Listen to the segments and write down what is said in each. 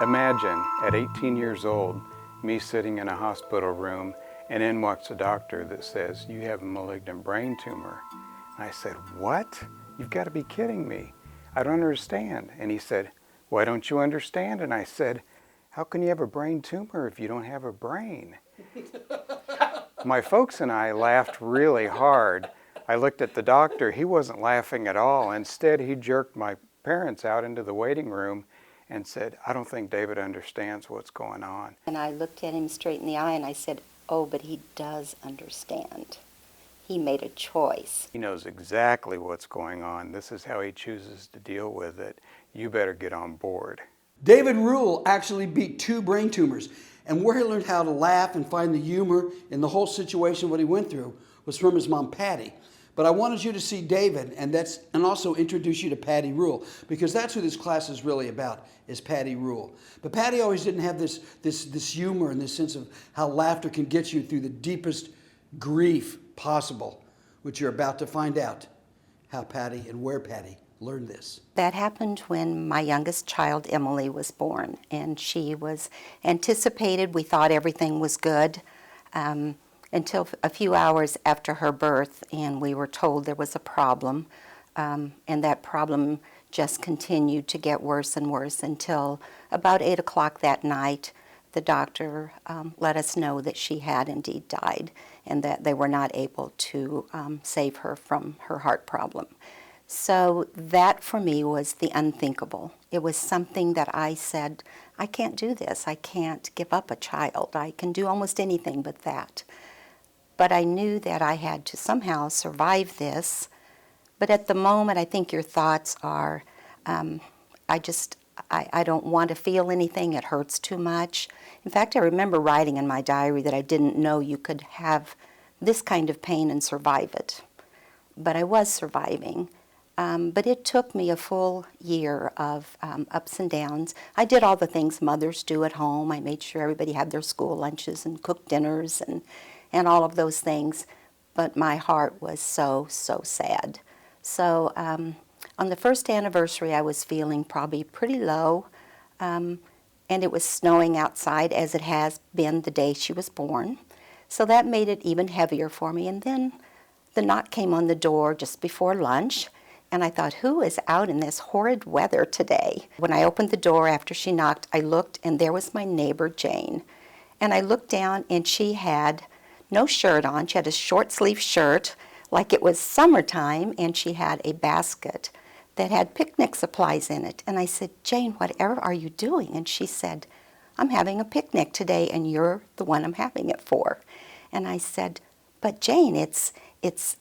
Imagine, at 18 years old, me sitting in a hospital room, and in walks a doctor that says, "You have a malignant brain tumor." And I said, "What? You've got to be kidding me. I don't understand." And he said, "Why don't you understand?" And I said, "How can you have a brain tumor if you don't have a brain?" My folks and I laughed really hard. I looked at the doctor. He wasn't laughing at all. Instead, he jerked my parents out into the waiting room and said, "I don't think David understands what's going on." And I looked at him straight in the eye and I said, "Oh, but he does understand. He made a choice." He knows exactly what's going on. This is how he chooses to deal with it. You better get on board. David Rule actually beat 2 brain tumors, and where he learned how to laugh and find the humor in the whole situation, what he went through, was from his mom, Patti. But I wanted you to see David and also introduce you to Patti Rule, because that's who this class is really about, is Patti Rule. But Patti always didn't have this humor and this sense of how laughter can get you through the deepest grief possible, which you're about to find out how Patti and where Patti learned this. That happened when my youngest child, Emily, was born, and she was anticipated. We thought everything was good. Until a few hours after her birth, and we were told there was a problem, and that problem just continued to get worse and worse until about 8 o'clock that night. The doctor let us know that she had indeed died and that they were not able to save her from her heart problem. So that for me was the unthinkable. It was something that I said, I can't do this. I can't give up a child. I can do almost anything but that. But I knew that I had to somehow survive this. But at the moment, I think your thoughts are, I don't want to feel anything. It hurts too much. In fact, I remember writing in my diary that I didn't know you could have this kind of pain and survive it. But I was surviving. But it took me a full year of ups and downs. I did all the things mothers do at home. I made sure everybody had their school lunches and cooked dinners and all of those things, but my heart was so sad. So on the first anniversary, I was feeling probably pretty low, and it was snowing outside, as it has been the day she was born. So that made it even heavier for me. And then the knock came on the door just before lunch, and I thought, who is out in this horrid weather today? When I opened the door after she knocked, I looked, and there was my neighbor, Jane. And I looked down, and she had no shirt on. She had a short sleeve shirt like it was summertime, and she had a basket that had picnic supplies in it. And I said, "Jane, whatever are you doing?" And she said, "I'm having a picnic today, and you're the one I'm having it for." And I said, "But Jane, it's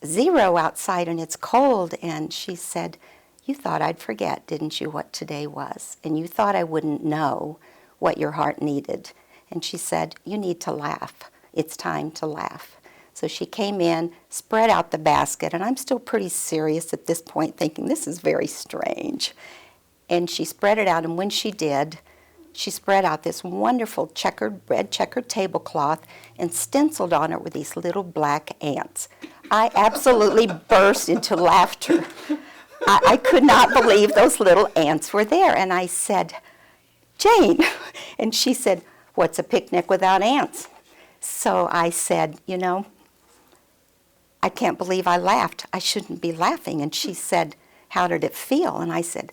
0 outside and it's cold." And she said, "You thought I'd forget, didn't you, what today was? And you thought I wouldn't know what your heart needed." And she said, "You need to laugh. It's time to laugh." So she came in, spread out the basket, and I'm still pretty serious at this point, thinking this is very strange. And she spread it out, and when she did, she spread out this wonderful red checkered tablecloth, and stenciled on it were these little black ants. I absolutely burst into laughter. I could not believe those little ants were there. And I said, "Jane," and she said, "What's a picnic without ants?" So I said, "I can't believe I laughed. I shouldn't be laughing." And she said, "How did it feel?" And I said,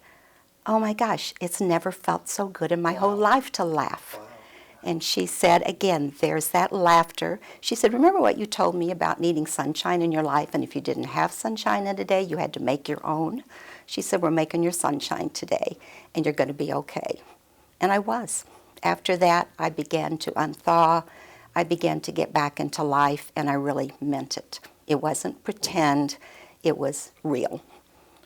"Oh my gosh, it's never felt so good in my whole life to laugh." Wow. And she said, again, there's that laughter. She said, "Remember what you told me about needing sunshine in your life, and if you didn't have sunshine in a day, you had to make your own?" She said, "We're making your sunshine today, and you're going to be okay." And I was. After that, I began to unthaw. I began to get back into life, and I really meant it. It wasn't pretend, it was real.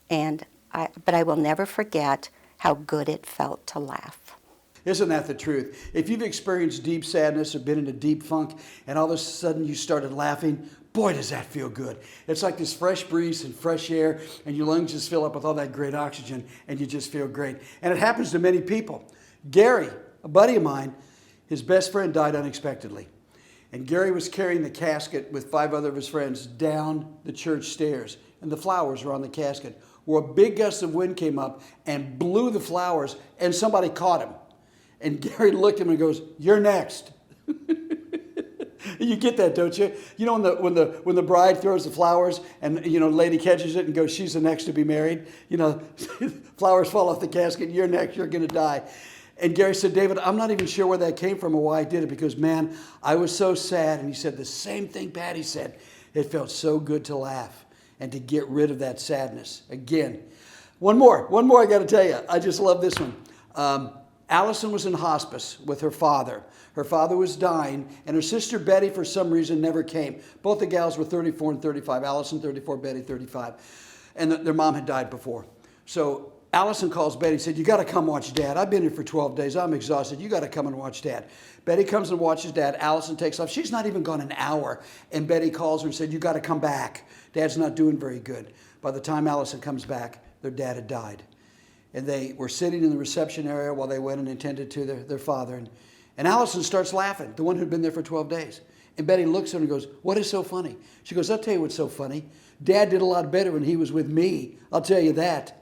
But I will never forget how good it felt to laugh. Isn't that the truth? If you've experienced deep sadness or been in a deep funk, and all of a sudden you started laughing, boy, does that feel good. It's like this fresh breeze and fresh air, and your lungs just fill up with all that great oxygen, and you just feel great. And it happens to many people. Gary, a buddy of mine, his best friend died unexpectedly. And Gary was carrying the casket with 5 other of his friends down the church stairs. And the flowers were on the casket. Where a big gust of wind came up and blew the flowers, and somebody caught him. And Gary looked at him and goes, "You're next." You get that, don't you? You know, when the bride throws the flowers and, the lady catches it and goes, "She's the next to be married." Flowers fall off the casket. "You're next. You're going to die." And Gary said, "David, I'm not even sure where that came from or why I did it, because, man, I was so sad." And he said the same thing Patti said. It felt so good to laugh and to get rid of that sadness. Again, one more I got to tell you. I just love this one. Allison was in hospice with her father. Her father was dying, and her sister Betty, for some reason, never came. Both the gals were 34 and 35. Allison, 34, Betty, 35. And their mom had died before. So Allison calls Betty and said, "You got to come watch Dad. I've been here for 12 days. I'm exhausted. You got to come and watch Dad." Betty comes and watches Dad. Allison takes off. She's not even gone an hour. And Betty calls her and said, "You got to come back. Dad's not doing very good." By the time Allison comes back, their dad had died. And they were sitting in the reception area while they went and attended to their father. And Allison starts laughing, the one who'd been there for 12 days. And Betty looks at her and goes, "What is so funny?" She goes, "I'll tell you what's so funny. Dad did a lot better when he was with me. I'll tell you that."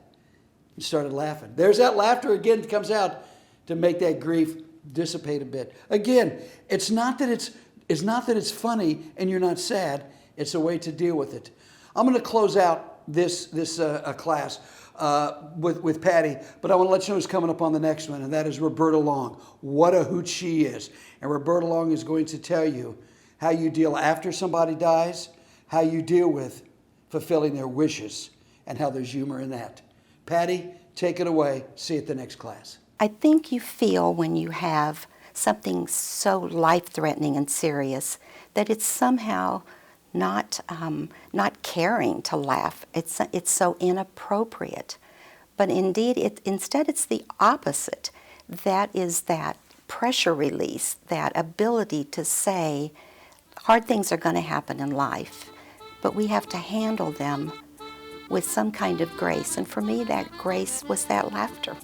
And started laughing. There's that laughter again that comes out to make that grief dissipate a bit. Again, it's not that it's funny and you're not sad. It's a way to deal with it. I'm going to close out this class with Patti, but I want to let you know who's coming up on the next one, and that is Roberta Long. What a hoot she is. And Roberta Long is going to tell you how you deal after somebody dies, how you deal with fulfilling their wishes, and how there's humor in that. Patti, take it away. See you at the next class. I think you feel when you have something so life-threatening and serious that it's somehow not caring to laugh. It's so inappropriate. But indeed, instead it's the opposite. That is that pressure release, that ability to say, hard things are going to happen in life, but we have to handle them with some kind of grace. And for me, that grace was that laughter.